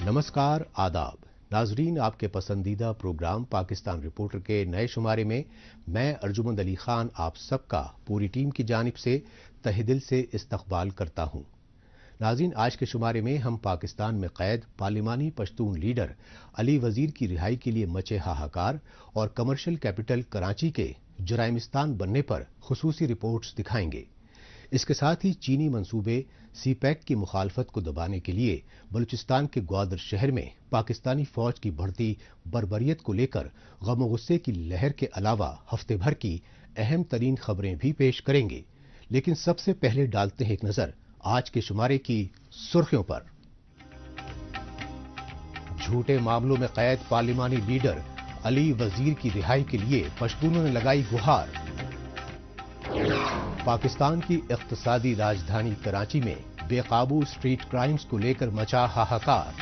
नमस्कार, आदाब नाजरीन। आपके पसंदीदा प्रोग्राम पाकिस्तान रिपोर्टर के नए शुमारे में मैं अर्जुमंद अली खान आप सबका पूरी टीम की जानिब से तहे दिल से इस्तकबाल करता हूँ। नाज़रीन, आज के शुमारे में हम पाकिस्तान में कैद पार्लिमानी पश्तून लीडर अली वजीर की रिहाई के लिए मचे हाहाकार और कमर्शियल कैपिटल कराची के जराइमिस्तान बनने पर खुसूसी रिपोर्ट्स दिखाएंगे। इसके साथ ही चीनी मंसूबे सी पैक की मुखालफत को दबाने के लिए बलूचिस्तान के ग्वादर शहर में पाकिस्तानी फौज की बढ़ती बर्बरियत को लेकर गम और गुस्से की लहर के अलावा हफ्ते भर की अहम तरीन खबरें भी पेश करेंगे। लेकिन सबसे पहले डालते हैं एक नजर आज के शुमारे की सुर्खियों पर। झूठे मामलों में कैद पार्लिमानी लीडर अली वजीर की रिहाई के लिए पश्तूनों ने लगाई गुहार। पाकिस्तान की इक्तिसादी राजधानी कराची में बेकाबू स्ट्रीट क्राइम्स को लेकर मचा हाहाकार।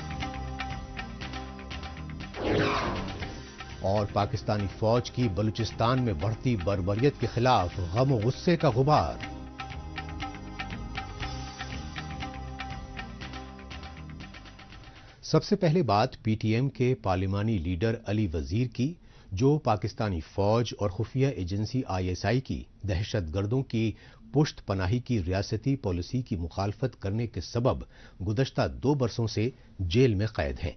और पाकिस्तानी फौज की बलूचिस्तान में बढ़ती बर्बरियत के खिलाफ गम और गुस्से का गुबार। सबसे पहले बात पीटीएम के पार्लिमानी लीडर अली वजीर की, जो पाकिस्तानी फौज और खुफिया एजेंसी आईएसआई की दहशतगर्दों की पुश्त पनाही की रियासती पॉलिसी की मुखालफत करने के सबब गुज़श्ता 2 बरसों से जेल में कैद हैं।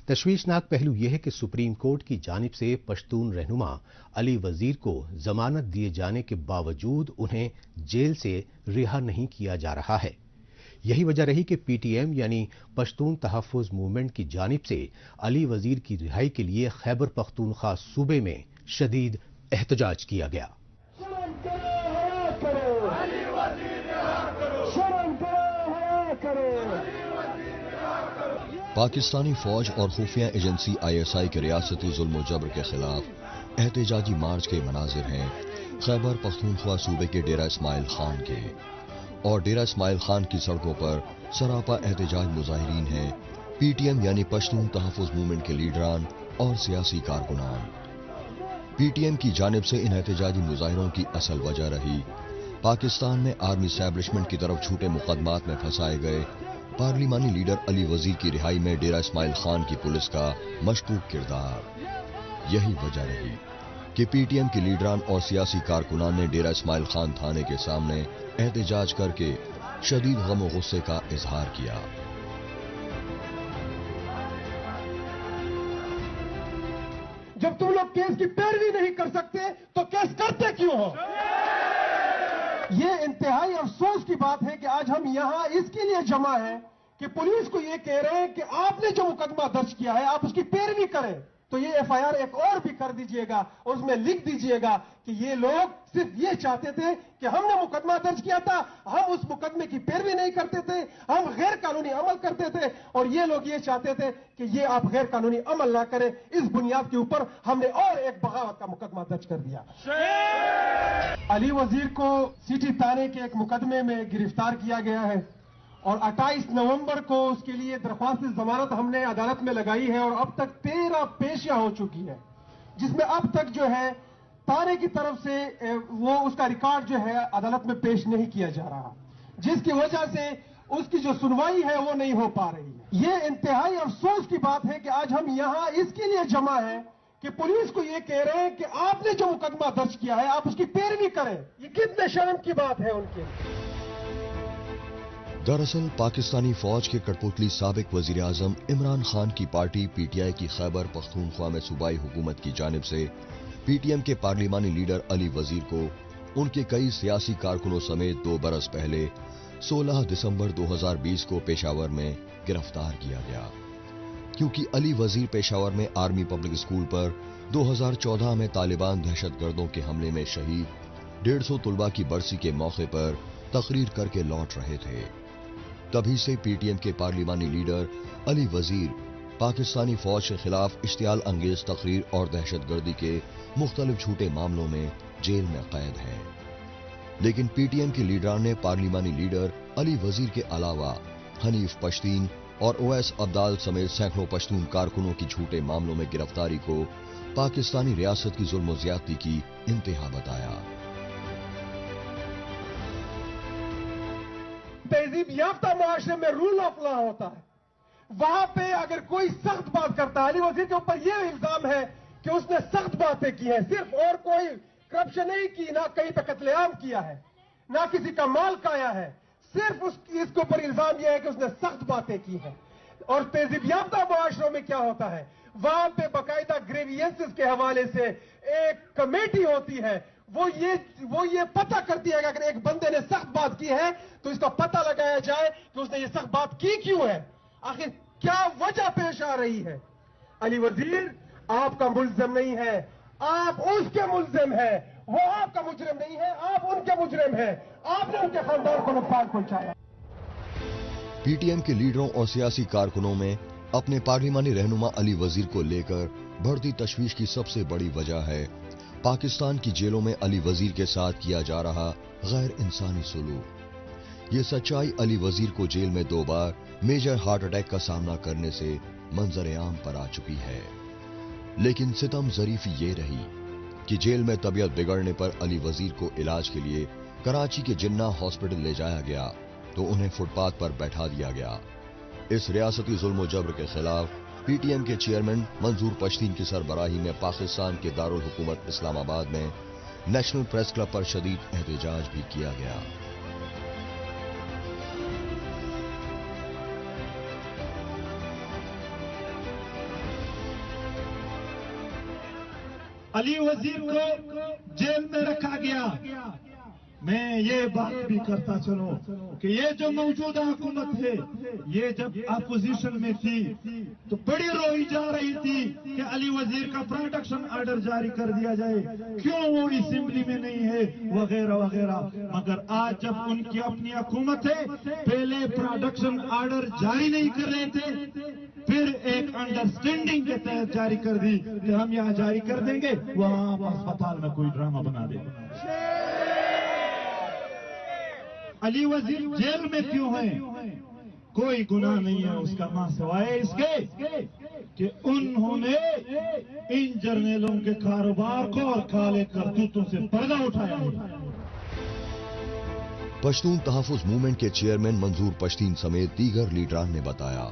तशवीशनाक पहलू यह है कि सुप्रीम कोर्ट की जानिब से पश्तून रहनुमा अली वजीर को जमानत दिए जाने के बावजूद उन्हें जेल से रिहा नहीं किया जा रहा है। यही वजह रही कि पीटीएम यानी पश्तून तहफ़्फ़ुज़ मूवमेंट की जानिब से अली वजीर की रिहाई के लिए खैबर पख्तूनख्वा सूबे में शदीद एहतजाज किया गया। पाकिस्तानी फौज और खुफिया एजेंसी आईएसआई के रियासती जुल्म और जबर के खिलाफ एहतजाजी मार्च के मनाजिर हैं खैबर पख्तूनख्वा सूबे के डेरा इस्माइल खान के। और डेरा इस्माइल खान की सड़कों पर सरापा एहतजाज मुजाहिरीन हैं पीटीएम यानी पश्तून तहफ़्फ़ुज़ मूवमेंट के लीडरान और सियासी कारकुनान। पीटीएम की जानिब से इन एहतजाजी मुजाहिरों की असल वजह रही पाकिस्तान में आर्मी एस्टैब्लिशमेंट की तरफ झूठे मुकदमात में फंसाए गए पार्लिमानी लीडर अली वजीर की रिहाई में डेरा इस्माइल खान की पुलिस का मशकूक किरदार। यही वजह रही कि पीटीएम के लीडरान और सियासी कारकुनान ने डेरा इस्माइल खान थाने के सामने एहतजाज करके शदीद गम और गुस्से का इजहार किया। जब तुम लोग केस की पैरवी नहीं कर सकते तो केस करते क्यों हो? ये इंतहाई अफसोस की बात है कि आज हम यहां इसके लिए जमा हैं कि पुलिस को ये कह रहे हैं कि आपने जो मुकदमा दर्ज किया है आप उसकी पैरवी करें। तो ये एफआईआर एक और भी कर दीजिएगा और उसमें लिख दीजिएगा कि ये लोग सिर्फ ये चाहते थे कि हमने मुकदमा दर्ज किया था, हम उस मुकदमे की पैरवी नहीं करते थे, हम गैर कानूनी अमल करते थे और ये लोग ये चाहते थे कि ये आप गैर कानूनी अमल ना करें। इस बुनियाद के ऊपर हमने और एक बगावत का मुकदमा दर्ज कर दिया। अली वजीर को सिटी थाने के एक मुकदमे में गिरफ्तार किया गया है और 28 नवंबर को उसके लिए दरख्वास्त जमानत हमने अदालत में लगाई है और अब तक 13 पेशियां हो चुकी है, जिसमें अब तक जो है थाने की तरफ से वो उसका रिकॉर्ड जो है अदालत में पेश नहीं किया जा रहा, जिसकी वजह से उसकी जो सुनवाई है वो नहीं हो पा रही है। ये इंतहाई अफसोस की बात है कि आज हम यहां इसके लिए जमा हैं कि पुलिस को ये कह रहे हैं कि आपने जो मुकदमा दर्ज किया है आप उसकी पैरवी करें। ये कितने शर्म की बात है उनके। दरअसल पाकिस्तानी फौज के कठपुतली साबिक वजीर आजम इमरान खान की पार्टी पीटीआई की खैबर पख्तूनख्वा में सूबाई हुकूमत की जानिब से पीटीएम के पार्लिमानी लीडर अली वजीर को उनके कई सियासी कारकुनों समेत 2 बरस पहले 16 दिसंबर 2020 को पेशावर में गिरफ्तार किया गया, क्योंकि अली वजीर पेशावर में आर्मी पब्लिक स्कूल पर 2014 में तालिबान दहशतगर्दों के हमले में शहीद 150 तुलबा की बरसी के मौके पर तकरीर करके लौट रहे थे। तभी से पीटीएम के पार्लिमानी लीडर अली वजीर पाकिस्तानी फौज के खिलाफ इश्तियाल अंगेज तकरीर और दहशतगर्दी के मुख्तलिफ झूठे मामलों में जेल में कैद हैं। लेकिन पीटीएम के लीडरान ने पार्लिमानी लीडर अली वजीर के अलावा हनीफ पश्तीन और ओवैस अब्दाल समेत सैकड़ों पश्तून कारकुनों की झूठे मामलों में गिरफ्तारी को पाकिस्तानी रियासत की जुल्म ज्यादती की इंतहा बताया। तहजीब याफ्ता मुआशरे में रूल ऑफ लॉ होता है, वहां पे अगर कोई सख्त बात करता है, अली वजीर के ऊपर यह इल्जाम है कि उसने सख्त बातें की हैं, सिर्फ और कोई करप्शन नहीं की, ना कहीं पे कत्लेआम किया है, ना किसी का माल खाया है, सिर्फ इसके ऊपर इल्जाम यह है कि उसने सख्त बातें की हैं। और तहजीब याफ्ता मुआशरों में क्या होता है, वहां पे बाकायदा ग्रेवियंसेस के हवाले से एक कमेटी होती है, वो ये पता करती है कि अगर एक बंदे ने सख्त बात की है तो इसका पता लगाया जाए कि उसने ये सख्त बात की क्यों है, आखिर क्या वजह पेश आ रही है। अली वजीर आपका मुल्जिम नहीं है, आप उसके मुल्जिम हैं, वो आपका मुजरिम नहीं है, आप उनके मुजरिम हैं, आपने उनके खानदान को नुकसान पहुंचाया। पीटीएम के लीडरों और सियासी कारकुनों में अपने पार्लिमानी रहनुमा अली वजीर को लेकर बढ़ती तशवीश की सबसे बड़ी वजह है पाकिस्तान की जेलों में अली वजीर के साथ किया जा रहा गैर इंसानी सुलूक। ये सच्चाई अली वजीर को जेल में 2 बार मेजर हार्ट अटैक का सामना करने से मंजर आम पर आ चुकी है। लेकिन सितम ज़रीफी ये रही कि जेल में तबीयत बिगड़ने पर अली वजीर को इलाज के लिए कराची के जिन्ना हॉस्पिटल ले जाया गया तो उन्हें फुटपाथ पर बैठा दिया गया। इस रियासती जुल्म जबर के खिलाफ पीटीएम के चेयरमैन मंजूर पश्तीन की सरबराही में पाकिस्तान के दारुल हुकूमत इस्लामाबाद में नेशनल प्रेस क्लब पर शदीद एहतजाज भी किया गया। अली वजीर को जेल में रखा गया। मैं ये बात भी करता चलो कि ये जो मौजूदा हुकूमत है, ये जब अपोजिशन में थी तो बड़ी रोई जा रही थी कि अली वजीर का प्रोटेक्शन ऑर्डर जारी कर दिया जाए, क्यों वो असेंबली में नहीं है, वगैरह वगैरह। मगर आज जब उनकी अपनी हुकूमत है, पहले प्रोटेक्शन ऑर्डर जारी नहीं कर रहे थे, फिर एक अंडरस्टैंडिंग के तहत जारी कर दी कि हम यहाँ जारी कर देंगे, वहां अस्पताल में कोई ड्रामा बना देंगे। अली वजीर जेल में क्यों है? कोई गुनाह नहीं है उसका, मां सिवाय इसके कि उन्होंने इन जर्नलों के कारोबार को और काले करतूतों से पर्दा उठाया है। पश्तून तहफ़्फ़ुज़ मूवमेंट के चेयरमैन मंजूर पश्तीन समेत दीगर लीडरान ने बताया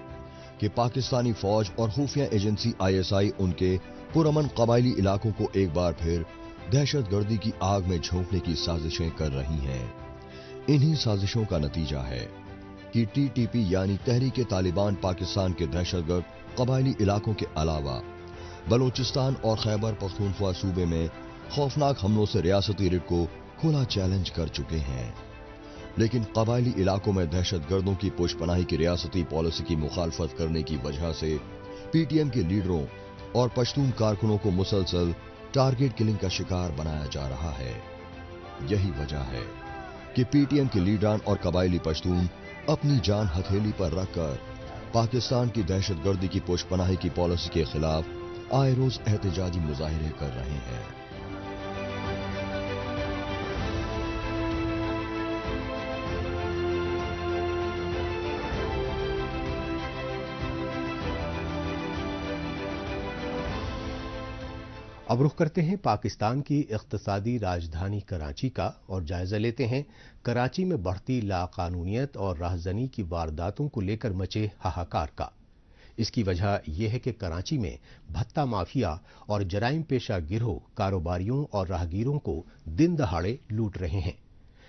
कि पाकिस्तानी फौज और खुफिया एजेंसी आईएसआई उनके पुरअमन कबायली इलाकों को एक बार फिर दहशतगर्दी की आग में झोंकने की साजिशें कर रही हैं। इन्हीं साजिशों का नतीजा है कि टीटीपी यानी तहरीके तालिबान पाकिस्तान के दहशतगर्द कबायली इलाकों के अलावा बलोचिस्तान और खैबर पख्तूनख्वा सूबे में खौफनाक हमलों से रियासती रिट को खुला चैलेंज कर चुके हैं। लेकिन कबायली इलाकों में दहशतगर्दों की पुशपनाही की रियासती पॉलिसी की मुखालफत करने की वजह से पीटीएम के लीडरों और पश्तून कारकुनों को मुसलसल टारगेट किलिंग का शिकार बनाया जा रहा है। यही वजह है कि पीटीएम के लीडरान और कबायली पश्तून अपनी जान हथेली पर रखकर पाकिस्तान की दहशतगर्दी की पुशपनाही की पॉलिसी के खिलाफ आए रोज एहतजाजी मुजाहिरे कर रहे हैं। अब रुख करते हैं पाकिस्तान की इख्तिसादी राजधानी कराची का और जायजा लेते हैं कराची में बढ़ती लाकानूनियत और राहजनी की वारदातों को लेकर मचे हाहाकार का। इसकी वजह यह है कि कराची में भत्ता माफिया और जराइम पेशा गिरोह कारोबारियों और राहगीरों को दिन दहाड़े लूट रहे हैं,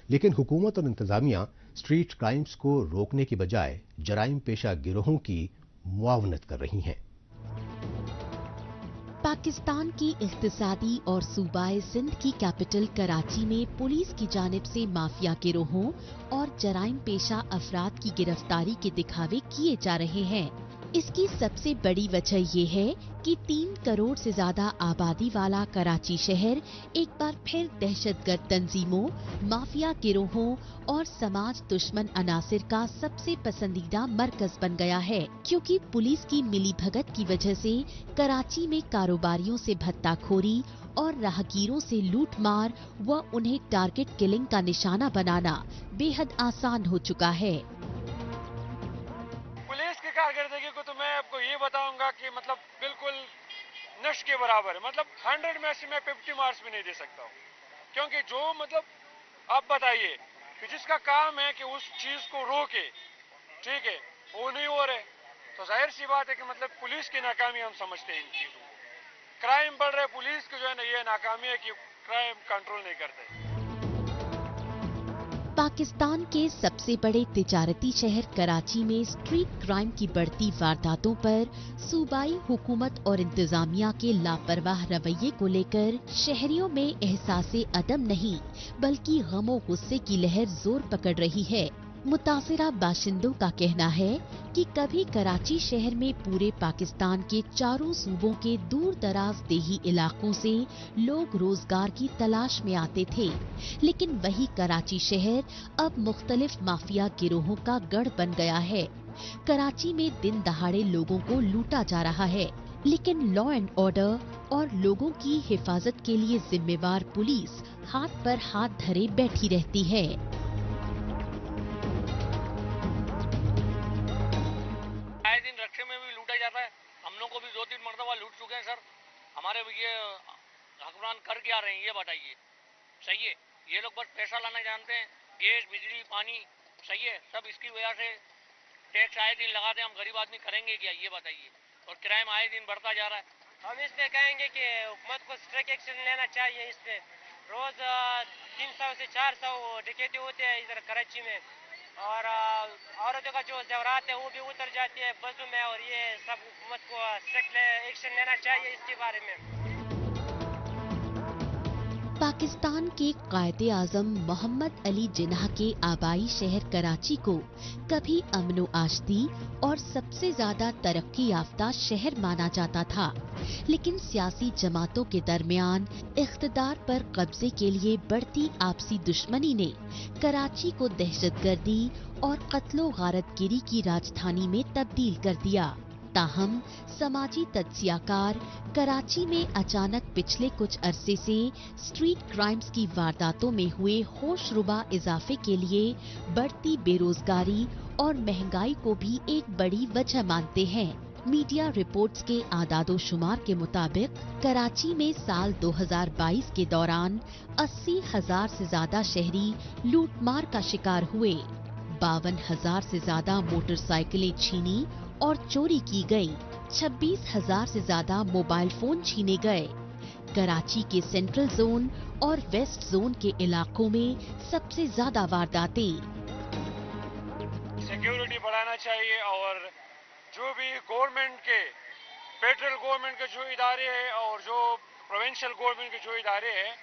लेकिन हुकूमत और इंतजामिया स्ट्रीट क्राइम्स को रोकने की बजाय जराइम पेशा गिरोहों की मुआवनत कर रही हैं। पाकिस्तान की इख्तिसादी और सूबाए सिंध की कैपिटल कराची में पुलिस की जानिब से माफिया गिरोहों और जराइम पेशा अफराद की गिरफ्तारी के दिखावे किए जा रहे हैं। इसकी सबसे बड़ी वजह ये है कि 3 करोड़ से ज्यादा आबादी वाला कराची शहर एक बार फिर दहशतगर्द तंजीमों, माफिया गिरोहों और समाज दुश्मन अनासिर का सबसे पसंदीदा मरकज बन गया है, क्योंकि पुलिस की मिलीभगत की वजह से कराची में कारोबारियों से भत्ताखोरी और राहगीरों से लूटमार व उन्हें टारगेट किलिंग का निशाना बनाना बेहद आसान हो चुका है। कारकर्दगी को तो मैं आपको ये बताऊंगा कि मतलब बिल्कुल नष्ट के बराबर है। मतलब 100 में से मैं 50 मार्क्स भी नहीं दे सकता हूँ, क्योंकि जो मतलब आप बताइए कि जिसका काम है कि उस चीज को रोके, ठीक है, वो नहीं हो रहे। तो जाहिर सी बात है कि मतलब पुलिस की नाकामी हम समझते हैं इन चीज़ों को। क्राइम बढ़ रहा है, पुलिस की जो है ना ये नाकामी है कि क्राइम कंट्रोल नहीं करते। पाकिस्तान के सबसे बड़े तिजारती शहर कराची में स्ट्रीट क्राइम की बढ़ती वारदातों पर सूबाई हुकूमत और इंतजामिया के लापरवाह रवैये को लेकर शहरियों में एहसासे अदम नहीं बल्कि गमो गुस्से की लहर जोर पकड़ रही है। मुतासिरा बाशिंदों का कहना है कि कभी कराची शहर में पूरे पाकिस्तान के चारों सूबों के दूर दराज देही इलाकों से लोग रोजगार की तलाश में आते थे, लेकिन वही कराची शहर अब मुख्तलिफ माफिया गिरोहों का गढ़ बन गया है। कराची में दिन दहाड़े लोगों को लूटा जा रहा है, लेकिन लॉ एंड ऑर्डर और लोगों की हिफाजत के लिए जिम्मेवार पुलिस हाथ पर हाथ धरे बैठी रहती है। रक्षे में भी लूटा जाता है। हम लोग को भी 2-3 मरतबा लूट चुके हैं सर। हमारे ये हुक्मरान कर क्या रहे हैं ये बताइए। सही है, ये लोग बस पैसा लाना जानते हैं, गैस बिजली पानी सही है, सब इसकी वजह से टैक्स आए दिन लगाते हैं। हम गरीब आदमी करेंगे क्या ये बताइए। और क्राइम आए दिन बढ़ता जा रहा है। हम इसलिए कहेंगे कि हुकूमत को स्ट्रिक्ट एक्शन लेना चाहिए। इस पे रोज 300 से 400 डकैती होते हैं इधर कराची में, और औरतों का जो ज़ेवरात है वो भी उतर जाती है बसों में, और ये सब हुकूमत को स्ट्रिक्ट एक्शन लेना चाहिए इसके बारे में। पाकिस्तान के कायदे आज़म मोहम्मद अली जिन्ना के आबाई शहर कराची को कभी अमनो आशती और सबसे ज्यादा तरक्की याफ्ता शहर माना जाता था, लेकिन सियासी जमातों के दरमियान इख्तिदार पर कब्जे के लिए बढ़ती आपसी दुश्मनी ने कराची को दहशतगर्दी और कत्लो गारतगिरी की राजधानी में तब्दील कर दिया। ताहम समाजी तज्जियाकार कराची में अचानक पिछले कुछ अरसे से स्ट्रीट क्राइम्स की वारदातों में हुए होशरुबा इजाफे के लिए बढ़ती बेरोजगारी और महंगाई को भी एक बड़ी वजह मानते हैं। मीडिया रिपोर्ट्स के आदादो-शुमार के मुताबिक कराची में साल 2022 के दौरान 80,000 से ज्यादा शहरी लूटमार का शिकार हुए। 52,000 से ज्यादा मोटरसाइकिलें छीनी और चोरी की गई। 26,000 से ज्यादा मोबाइल फोन छीने गए। कराची के सेंट्रल जोन और वेस्ट जोन के इलाकों में सबसे ज्यादा वारदातें। सिक्योरिटी बढ़ाना चाहिए, और जो भी गवर्नमेंट के फेडरल गवर्नमेंट के जो इदारे हैं और जो प्रोविंशियल गवर्नमेंट के जो इदारे हैं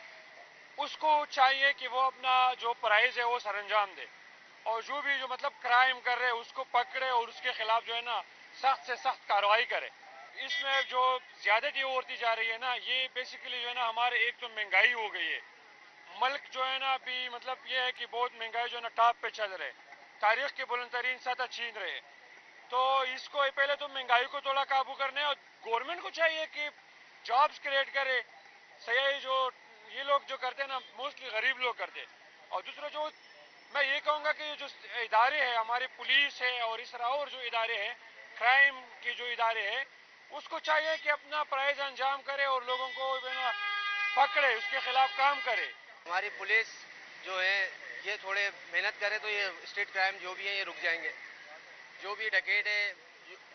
उसको चाहिए कि वो अपना जो प्राइज है वो सरंजाम दे, और जो भी जो मतलब क्राइम कर रहे हैं उसको पकड़े और उसके खिलाफ जो है ना सख्त से सख्त कार्रवाई करे। इसमें जो ज्यादती होती जा रही है ना, ये बेसिकली जो है ना हमारे एक तो महंगाई हो गई है, मुल्क जो है ना अभी मतलब ये है कि बहुत महंगाई जो है ना टॉप पे चल रहे, तारीख के बुलंद तरीन सतह छीन रहे। तो इसको पहले तो महंगाई को थोड़ा काबू करना है, और गवर्नमेंट को चाहिए कि जॉब्स क्रिएट करे। सही जो ये लोग जो करते हैं ना मोस्टली गरीब लोग करते। और दूसरा जो मैं ये कहूँगा कि जो इदारे हैं हमारी पुलिस है और इस तरह और जो इदारे हैं क्राइम के जो इदारे हैं उसको चाहिए कि अपना प्राइज अंजाम करे और लोगों को पकड़े, उसके खिलाफ काम करे। हमारी पुलिस जो है ये थोड़े मेहनत करे तो ये स्ट्रीट क्राइम जो भी है ये रुक जाएंगे। जो भी डकैत है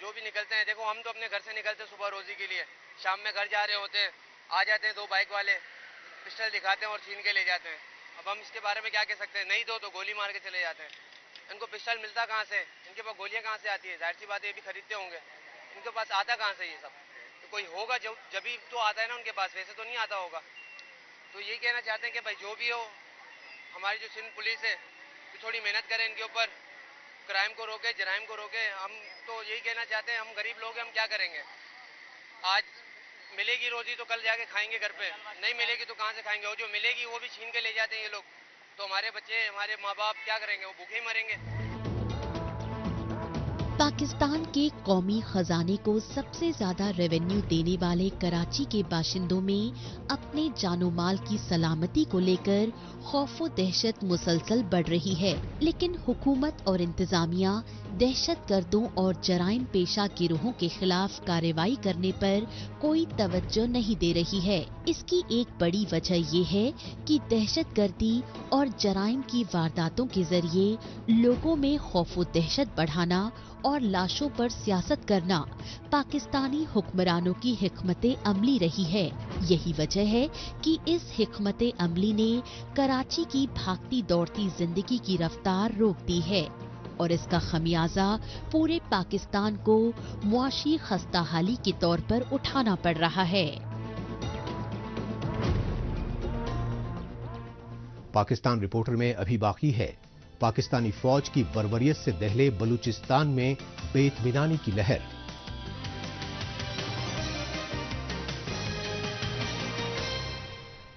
जो भी निकलते हैं, देखो हम तो अपने घर से निकलते हैं सुबह रोजी के लिए, शाम में घर जा रहे होते हैं, आ जाते हैं 2 बाइक वाले पिस्टल दिखाते हैं और छीन के ले जाते हैं। अब हम इसके बारे में क्या कह सकते हैं, नहीं दो तो गोली मार के चले जाते हैं। इनको पिस्टल मिलता कहाँ से, इनके पास गोलियां कहाँ से आती है? जाहिर सी बात है ये भी खरीदते होंगे, इनके पास आता कहाँ से ये सब? तो कोई होगा जब भी तो आता है ना उनके पास, वैसे तो नहीं आता होगा। तो यही कहना चाहते हैं कि भाई जो भी हो हमारी जो सिंध पुलिस है तो थोड़ी मेहनत करें इनके ऊपर, क्राइम को रोके, जराइम को रोके। हम तो यही कहना चाहते हैं, हम गरीब लोग हैं, हम क्या करेंगे? आज मिलेगी रोजी तो कल जाके खाएंगे घर पे, नहीं मिलेगी तो कहाँ से खाएंगे? और जो मिलेगी वो भी छीन के ले जाते हैं ये लोग, तो हमारे बच्चे हमारे माँ बाप क्या करेंगे? वो भूखे ही मरेंगे। पाकिस्तान के कौमी खजाने को सबसे ज्यादा रेवेन्यू देने वाले कराची के बाशिंदों में अपने जानो माल की सलामती को लेकर खौफ व दहशत मुसलसल बढ़ रही है, लेकिन हुकूमत और इंतजामिया दहशतगर्दों और जराइम पेशा गिरोहों के खिलाफ कार्रवाई करने पर कोई तवज्जो नहीं दे रही है। इसकी एक बड़ी वजह ये है कि दहशतगर्दी और जराइम की वारदातों के जरिए लोगों में खौफ व दहशत बढ़ाना और लाशों पर सियासत करना पाकिस्तानी हुक्मरानों की हिकमत अमली रही है। यही वजह है कि इस हिकमत अमली ने कराची की भागती दौड़ती जिंदगी की रफ्तार रोक दी है और इसका खमियाजा पूरे पाकिस्तान को मुआशी खस्ताहाली के तौर पर उठाना पड़ रहा है। पाकिस्तान रिपोर्टर में अभी बाकी है पाकिस्तानी फौज की बर्बरियत से दहले बलूचिस्तान में बेइत्मीनानी की लहर।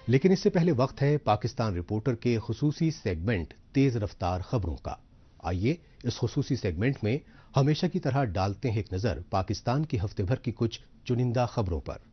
लेकिन इससे पहले वक्त है पाकिस्तान रिपोर्टर के खुसूसी सेगमेंट तेज रफ्तार खबरों का। आइए इस खुसूसी सेगमेंट में हमेशा की तरह डालते हैं एक नजर पाकिस्तान की हफ्ते भर की कुछ चुनिंदा खबरों पर।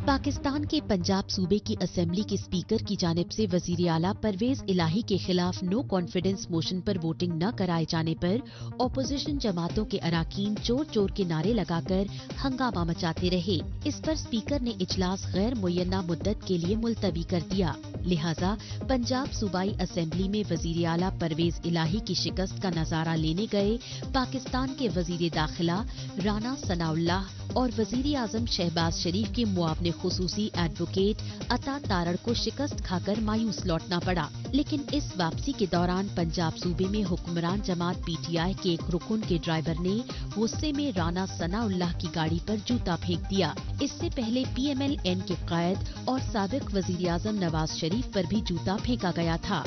पाकिस्तान के पंजाब सूबे की असेंबली के स्पीकर की जानिब से वजीर आला परवेज इलाही के खिलाफ नो कॉन्फिडेंस मोशन पर वोटिंग न कराए जाने पर ऑपोजिशन जमातों के अराकीन चोर चोर के नारे लगाकर हंगामा मचाते रहे। इस पर स्पीकर ने इजलास गैर मुय्यना मुद्दत के लिए मुलतवी कर दिया। लिहाजा पंजाब सूबाई असेंबली में वजीर आला परवेज इलाही की शिकस्त का नजारा लेने गए पाकिस्तान के वजीर दाखिला राना सनाउल्लाह और वजीर आजम शहबाज शरीफ के मुआवने खुसूसी एडवोकेट अता तारड़ को शिकस्त खाकर मायूस लौटना पड़ा। लेकिन इस वापसी के दौरान पंजाब सूबे में हुक्मरान जमात पीटीआई के एक रुकन के ड्राइवर ने गुस्से में राना सनाउल्लाह की गाड़ी पर जूता फेंक दिया। इससे पहले PMLN के कायद और साबिक वजीर आजम नवाज शरीफ पर भी जूता फेंका गया था।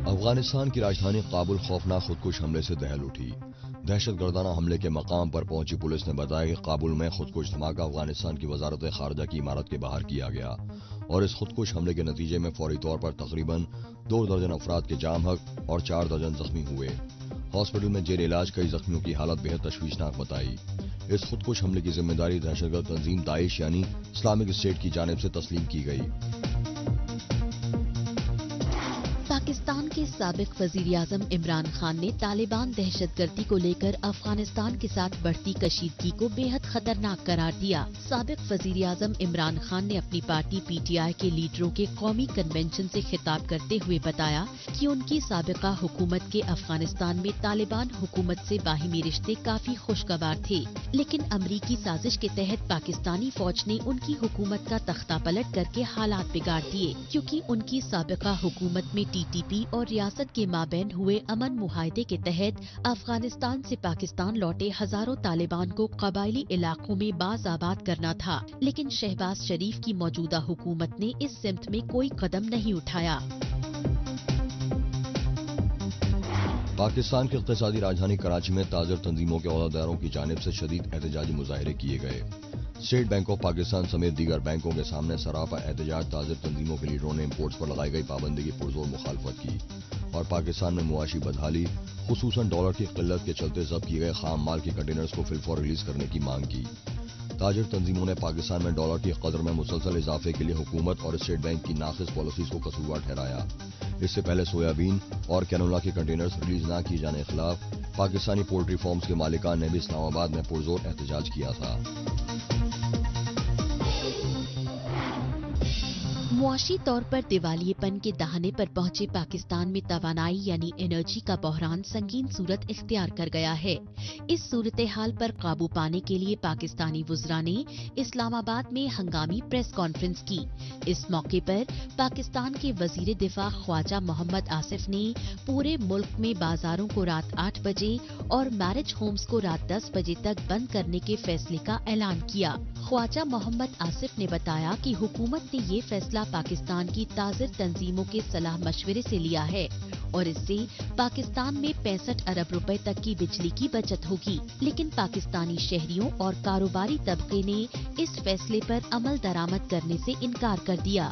अफगानिस्तान की राजधानी काबुल खौफनाक खुदकुश हमले से दहल उठी। दहशतगर्दाना हमले के मकाम पर पहुंची पुलिस ने बताया कि काबुल में खुदकुश धमाका अफगानिस्तान की वजारत खारजा की इमारत के बाहर किया गया और इस खुदकुश हमले के नतीजे में फौरी तौर पर तकरीबन 2 दर्जन अफराद के जाम हक और 4 दर्जन जख्मी हुए। हॉस्पिटल में जेर इलाज कई जख्मियों की हालत बेहद तशवीशनाक बताई। इस खुदकुश हमले की जिम्मेदारी दहशतगर्द तंजीम दाइश यानी इस्लामिक स्टेट की जानिब से तस्लीम की गई। पाकिस्तान के साबिक वजीर आजम इमरान खान ने तालिबान दहशतगर्दी को लेकर अफगानिस्तान के साथ बढ़ती कशीदगी को बेहद खतरनाक करार दिया। साबिक वजीर आजम इमरान खान ने अपनी पार्टी PTI के लीडरों के कौमी कन्वेंशन से खिताब करते हुए बताया कि उनकी साबिका हुकूमत के अफगानिस्तान में तालिबान हुकूमत से बाहिमी रिश्ते काफी खुशगवार थे, लेकिन अमरीकी साजिश के तहत पाकिस्तानी फौज ने उनकी हुकूमत का तख्ता पलट करके हालात बिगाड़ दिए, क्योंकि उनकी साबिका हुकूमत में TTP और रियासत के माबैन हुए अमन मुआहदे के तहत अफगानिस्तान से पाकिस्तान लौटे हजारों तालिबान को कबायली इलाकों में बाज़ाबाद करना था, लेकिन शहबाज शरीफ की मौजूदा हुकूमत ने इस सिमत में कोई कदम नहीं उठाया। पाकिस्तान की इक़्तिसादी राजधानी कराची में ताजिर तंजीमों के ओहदेदारों की जानिब से शदीद एहतजाजी मुजाहिरे किए गए। स्टेट बैंक ऑफ पाकिस्तान समेत दीगर बैंकों के सामने सरापा एहतजाज ताजिर तंजीमों के लीडरों ने इम्पोर्ट्स पर लगाई गई पाबंदी की पुरजोर मुखालफत की और पाकिस्तान में मुआशी बदहाली खुसूसन डॉलर की किल्लत के चलते जब्त किए गए खाम माल के कंटेनर्स को फिलफौर रिलीज करने की मांग की। ताजिर तंजीमों ने पाकिस्तान में डॉलर की कदर में मुसलसल इजाफे के लिए हुकूमत और स्टेट बैंक की नाक़िस पॉलिसीज को कसूरवार ठहराया। इससे पहले सोयाबीन और कैनोला के कंटेनर्स रिलीज न किए जाने के खिलाफ पाकिस्तानी पोल्ट्री फार्म्स के मालिकान ने भी इस्लामाबाद में पुरजोर एहतजाज किया था। मुआशी तौर पर दिवालियेपन के दहाने पर पहुंचे पाकिस्तान में तवानाई यानी एनर्जी का बहरान संगीन सूरत इख्तियार कर गया है। इस सूरत हाल पर काबू पाने के लिए पाकिस्तानी वुज़रा ने इस्लामाबाद में हंगामी प्रेस कॉन्फ्रेंस की। इस मौके पर पाकिस्तान के वजीर दिफा ख्वाजा मोहम्मद आसिफ ने पूरे मुल्क में बाजारों को रात 8 बजे और मैरिज होम्स को रात 10 बजे तक बंद करने के फैसले का ऐलान किया। ख्वाजा मोहम्मद आसिफ ने बताया कि हुकूमत ने ये फैसला पाकिस्तान की ताज़िर तंजीमों के सलाह मशवरे से लिया है और इससे पाकिस्तान में 65 अरब रुपए तक की बिजली की बचत होगी, लेकिन पाकिस्तानी शहरियों और कारोबारी तबके ने इस फैसले पर अमल दरामद करने से इनकार कर दिया।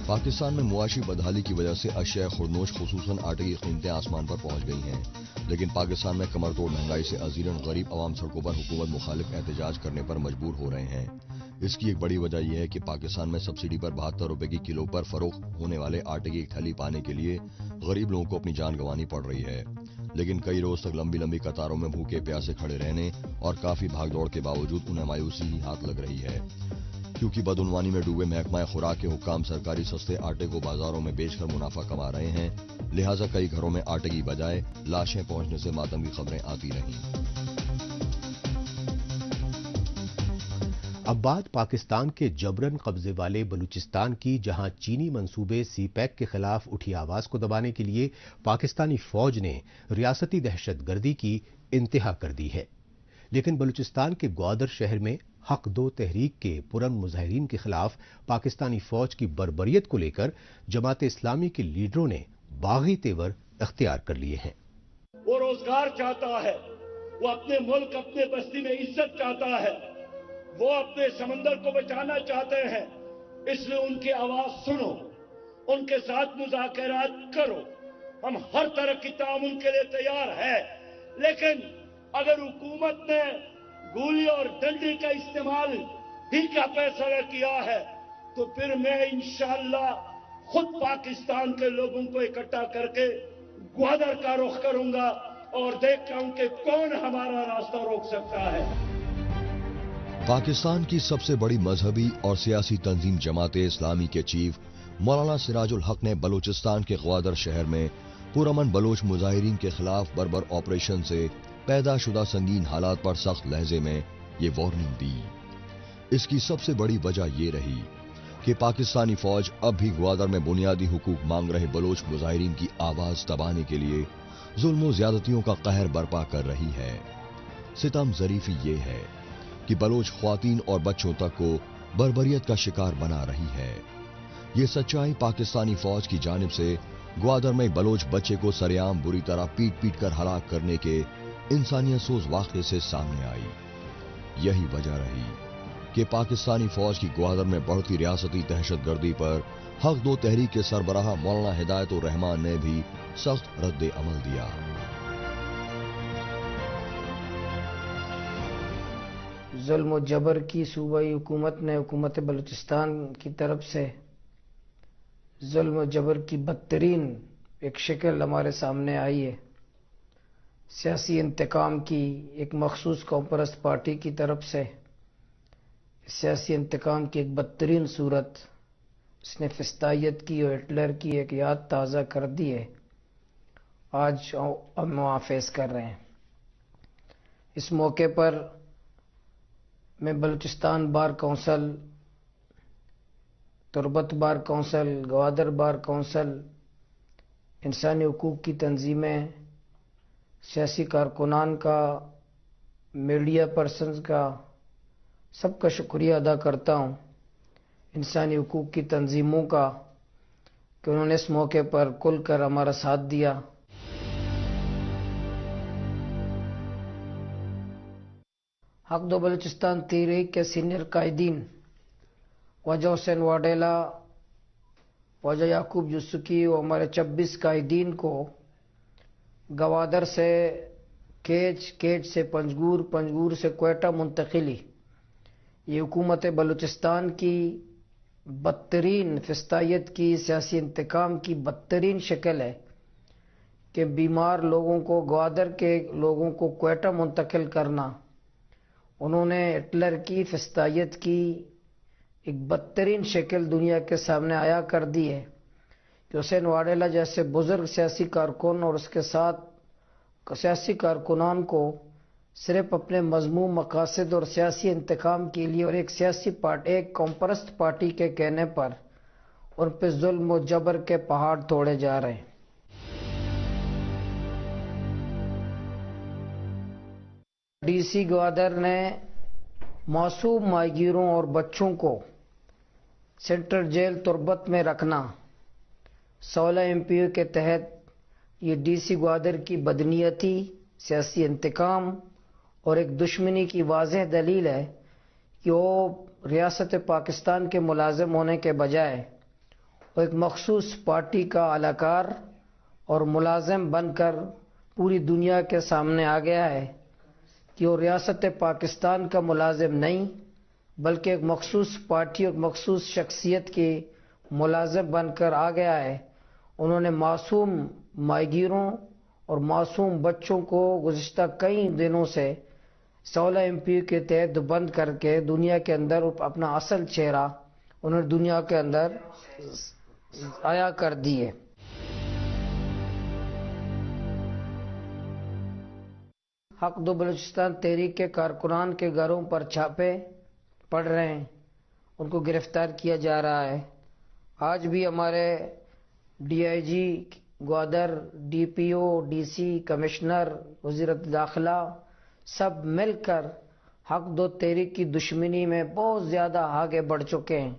पाकिस्तान में मुआशी बदहाली की वजह से अशिया खुरनोश खुसूसन आटे की कीमतें आसमान पर पहुंच गई हैं, लेकिन पाकिस्तान में कमर तोड़ महंगाई से अजीरन गरीब अवाम सड़कों पर हुकूमत मुखालिफ एहतजाज करने पर मजबूर हो रहे हैं। इसकी एक बड़ी वजह यह है कि पाकिस्तान में सब्सिडी पर 72 रुपए की किलो पर फरोख्त होने वाले आटे की एक थैली पाने के लिए गरीब लोगों को अपनी जान गंवानी पड़ रही है। लेकिन कई रोज तक लंबी लंबी कतारों में भूखे प्यासे खड़े रहने और काफी भागदौड़ के बावजूद उन्हें मायूसी ही हाथ लग रही है। कर्फ्यू की बदउनवानी में डूबे महकमा खुराक के हुक्काम सरकारी सस्ते आटे को बाजारों में बेचकर मुनाफा कमा रहे हैं, लिहाजा कई घरों में आटे की बजाय लाशें पहुंचने से मातम की खबरें आती रहीं। अब बात पाकिस्तान के जबरन कब्जे वाले बलूचिस्तान की, जहां चीनी मंसूबे सीपैक के खिलाफ उठी आवाज को दबाने के लिए पाकिस्तानी फौज ने रियासती दहशतगर्दी की इंतहा कर दी है। लेकिन बलूचिस्तान के ग्वादर शहर में हक दो तहरीक के पुरअमन मुजाहिरीन के खिलाफ पाकिस्तानी फौज की बर्बरियत को लेकर जमात इस्लामी के लीडरों ने बागी तेवर इख्तियार कर लिए हैं। वो रोजगार चाहता है, वो अपने मुल्क अपने बस्ती में इज्जत चाहता है, वो अपने समंदर को बचाना चाहते हैं, इसलिए उनकी आवाज सुनो, उनके साथ मुज़ाकरात करो। हम हर तरह की ताउन के लिए तैयार है, लेकिन अगर हुकूमत ने गोली और डंडे का इस्तेमाल ही का फैसला किया है तो फिर मैं इंशाअल्लाह खुद पाकिस्तान के लोगों को इकट्ठा करके ग्वादर का रुख करूंगा और देखता हूं कि कौन हमारा रास्ता रोक सकता है। पाकिस्तान की सबसे बड़ी मजहबी और सियासी तंजीम जमात इस्लामी के चीफ मौलाना सिराजुल हक ने बलूचिस्तान के ग्वादर शहर में पुरअमन बलोच मुजाहिरीन के खिलाफ बर्बर ऑपरेशन से पैदा शुदा संगीन हालात पर सख्त लहजे में ये वार्निंग दी। इसकी सबसे बड़ी वजह ये रही कि पाकिस्तानी फौज अब भी ग्वादर में बुनियादी हुकूक मांग रहे बलोच मुजाहिरीन की आवाज दबाने के लिए जुल्म और ज्यादतियों का कहर बर्पा कर रही है। सितम ज़रीफी ये है कि बलोच ख्वातीन और बच्चों तक को बर्बरियत का शिकार बना रही है। ये सच्चाई पाकिस्तानी फौज की जानिब से ग्वादर में बलोच बच्चे को सरेआम बुरी तरह पीट पीट कर हलाक करने के इंसानियत सोज वाक़े से सामने आई। यही वजह रही कि पाकिस्तानी फौज की ग्वादर में बढ़ती रियासती दहशतगर्दी पर हक दो तहरीक के सरबराह मौलाना हिदायतुर रहमान ने भी सख्त रद्द अमल दिया। जुल्म और जबर की सूबाई हुकूमत ने हुकूमत बलूचिस्तान की तरफ से जुल्म और जबर की बदतरीन एक शक्ल हमारे सामने आई है। सियासी इंतकाम की एक मखसूस कौमपरस्त पार्टी की तरफ से सियासी इंतकाम की एक बदतरीन सूरत, इसने फिस्तायत की और हिटलर की एक याद ताज़ा कर दी है। आज हम वहाँ फेस कर रहे हैं। इस मौके पर मैं Balochistan bar council, Turbat bar council, Gwadar bar council, इंसानी हुकूक की तंजीमें, सियासी कारकुनान का, मीडिया पर्सन्स का, सबका शुक्रिया अदा करता हूँ, इंसानी हुकूक की तंजीमों का, कि उन्होंने इस मौके पर खुल कर हमारा साथ दिया। हक दो बलूचिस्तान तहरीक के सीनियर कायदीन वजह हुसैन वाडेला, वजह याकूब यूसुकी और हमारे 26 कायदीन को गवादर से केज, केज से पंजगूर, पंजगूर से क्वेटा मुंतकिली, ये हुकूमत बलूचिस्तान की बदतरीन फिस्तायत की, सियासी इंतकाम की बदतरीन शक्ल है कि बीमार लोगों को, ग्वादर के लोगों को क्वेटा मुंतकिल करना। उन्होंने हिटलर की फिस्तायत की एक बदतरीन शक्ल दुनिया के सामने आया कर दी है कि हुसैन वाडेला जैसे बुजुर्ग सियासी कारकुन और उसके साथ सियासी कारकुनान को सिर्फ अपने मजमूम मकासद और सियासी इंतकाम के लिए और एक सियासी पार्टी, एक कौमपरस्त पार्टी के कहने पर उन पर जुल्म और जबर के पहाड़ तोड़े जा रहे हैं। डीसी ग्वादर ने मासूम माहीगीरों और बच्चों को सेंट्रल जेल तुर्बत में रखना 16 एमपीओ के तहत ये डीसी ग्वादर की बदनीयती, सियासी इंतकाम और एक दुश्मनी की वाज़ेह दलील है कि वो रियासत पाकिस्तान के मुलाजिम होने के बजाय वो एक मखसूस पार्टी का अलाकार और मुलाजिम बनकर पूरी दुनिया के सामने आ गया है कि वो रियासत पाकिस्तान का मुलाजिम नहीं बल्कि एक मखसूस पार्टी और मखसूस शख्सियत के मुलाजिम बनकर आ गया है। उन्होंने मासूम माहीगीरों और मासूम बच्चों को गुज़िश्ता कई दिनों से 16 MP کے تحت بند کر کے دنیا کے اندر اپنا اصل چہرہ انہوں نے دنیا کے اندر آیا کر دیے. حق دو بلوچستان تحریک کے کارکنان کے گھروں پر چھاپے پڑ رہے ہیں, ان کو گرفتار کیا جا رہا ہے. آج بھی ہمارے DIG Gwadar, DPO, DC, commissioner, وزیر داخلہ سب مل کر حق دو تحریک کی دشمنی میں بہت زیادہ آگے بڑھ چکے ہیں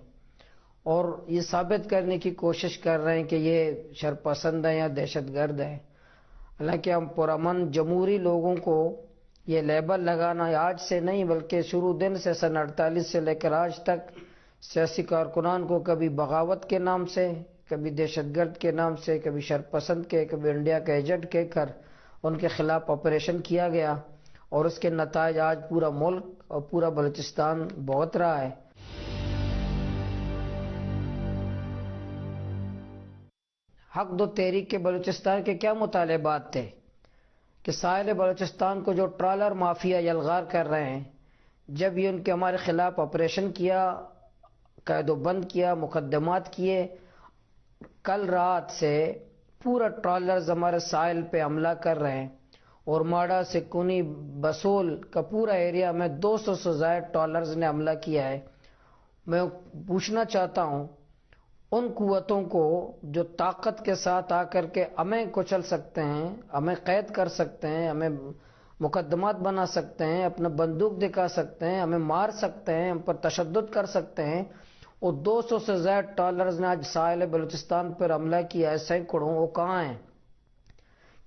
اور یہ ثابت کرنے کی کوشش کر رہے ہیں کہ یہ شرپسند ہے یا دہشت گرد ہے. حالانکہ ہم پرامن جمہوری لوگوں کو یہ لیبل لگانا آج سے نہیں بلکہ شروع دن سے سن 48 سے لے کر آج تک سیاسی کارکنان کو کبھی بغاوت کے نام سے, کبھی دہشت گرد کے نام سے, کبھی شرپسند کے, کبھی انڈیا کا ایجنٹ کہہ کر ان کے خلاف آپریشن کیا گیا اور اس کے نتائج آج پورا ملک اور پورا بلوچستان بھگت رہا ہے. حق دو تحریک کے بلوچستان کے کیا مطالبات تھے کہ ساحل بلوچستان کو جو ٹرالر مافیا یلغار کر رہے ہیں, جب یہ ان کے ہمارے خلاف آپریشن کیا, قید و بند کیا, مقدمات کیے, کل رات سے پورا ٹرالرز ہمارے ساحل پہ حملہ کر رہے ہیں اور ماڑا, سکونی, بسول کا پورا ایریا میں 200 سے زائد ٹرالرز نے حملہ کیا ہے. میں پوچھنا چاہتا ہوں ان قوتوں کو جو طاقت کے ساتھ آ کر کے ہمیں کچل سکتے ہیں, ہمیں قید کر سکتے ہیں, ہمیں مقدمات بنا سکتے ہیں, اپنا بندوق دکھا سکتے ہیں, ہمیں مار سکتے ہیں, ہم پر تشدد کر سکتے ہیں, اور 200 سے زائد ٹرالرز نے آج ساحل بلوچستان پر حملہ کیا ہے سینکڑوں, وہ کہاں ہیں؟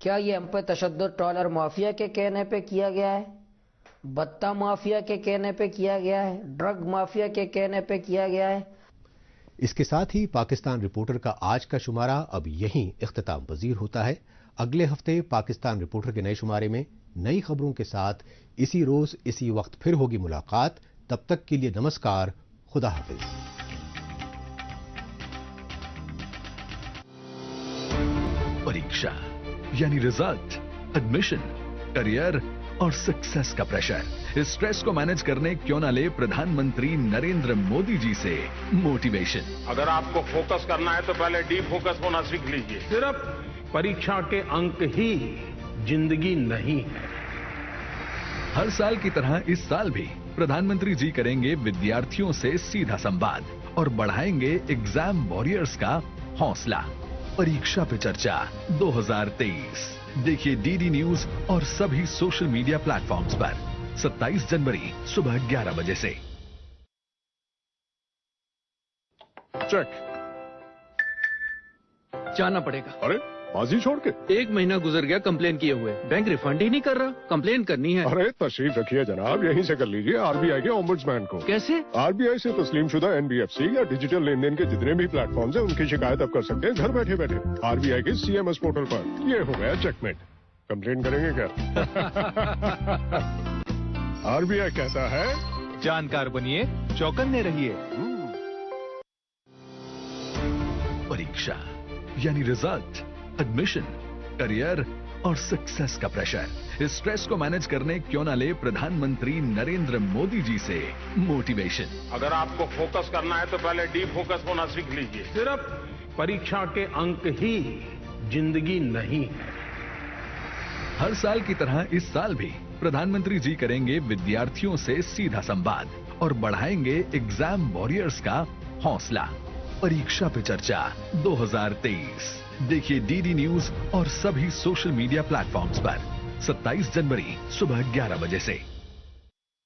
کیا یہ ہم پہ تشدد ٹرالر مافیا کے کہنے پہ کیا گیا ہے, بتہ مافیا کے کہنے پہ کیا گیا ہے, ڈرگ مافیا کے کہنے پہ کیا گیا ہے؟ اس کے ساتھ ہی پاکستان رپورٹر کا آج کا شمارہ اب یہیں اختتام پذیر ہوتا ہے. اگلے ہفتے پاکستان رپورٹر کے نئے شمارے میں نئی خبروں کے ساتھ اسی روز اسی وقت پھر ہوگی ملاقات. تب تک کے لیے نمسکار, خدا حافظ. परीक्षा यानी रिजल्ट, एडमिशन, करियर और सक्सेस का प्रेशर. इस स्ट्रेस को मैनेज करने क्यों ना ले प्रधानमंत्री नरेंद्र मोदी जी से मोटिवेशन. अगर आपको फोकस करना है तो पहले डीप फोकस होना सीख लीजिए. सिर्फ परीक्षा के अंक ही जिंदगी नहीं है. हर साल की तरह इस साल भी प्रधानमंत्री जी करेंगे विद्यार्थियों से सीधा संवाद और बढ़ाएंगे एग्जाम वॉरियर्स का हौसला. परीक्षा पे चर्चा 2023. देखिए डीडी न्यूज और सभी सोशल मीडिया प्लेटफॉर्म्स पर 27 जनवरी सुबह 11 बजे से. चेक जाना पड़ेगा. अरे बाजी छोड़ के 1 महीना गुजर गया कंप्लेन किए हुए, बैंक रिफंड ही नहीं कर रहा. कंप्लेन करनी है. अरे तशरीफ रखिए जनाब, यहीं से कर लीजिए आरबीआई के ओम्बुड्समैन को. कैसे? आरबीआई से तस्लीम शुदा एनबीएफसी या डिजिटल लेन देन के जितने भी प्लेटफॉर्म्स हैं उनकी शिकायत अब कर सकते हैं घर बैठे बैठे आरबीआई के CMS पोर्टल पर. ये हो गया चेकमेट. कंप्लेन करेंगे क्या? आरबीआई कहता है जानकार बनिए, चौकन्ने रहिए. परीक्षा यानी रिजल्ट, एडमिशन, करियर और सक्सेस का प्रेशर. इस स्ट्रेस को मैनेज करने क्यों ना ले प्रधानमंत्री नरेंद्र मोदी जी से मोटिवेशन. अगर आपको फोकस करना है तो पहले डीप फोकस होना सीख लीजिए. सिर्फ परीक्षा के अंक ही जिंदगी नहीं है. हर साल की तरह इस साल भी प्रधानमंत्री जी करेंगे विद्यार्थियों से सीधा संवाद और बढ़ाएंगे एग्जाम वॉरियर्स का हौसला. परीक्षा पे चर्चा 2023. देखिए डीडी न्यूज और सभी सोशल मीडिया प्लेटफॉर्म्स पर 27 जनवरी सुबह 11 बजे से.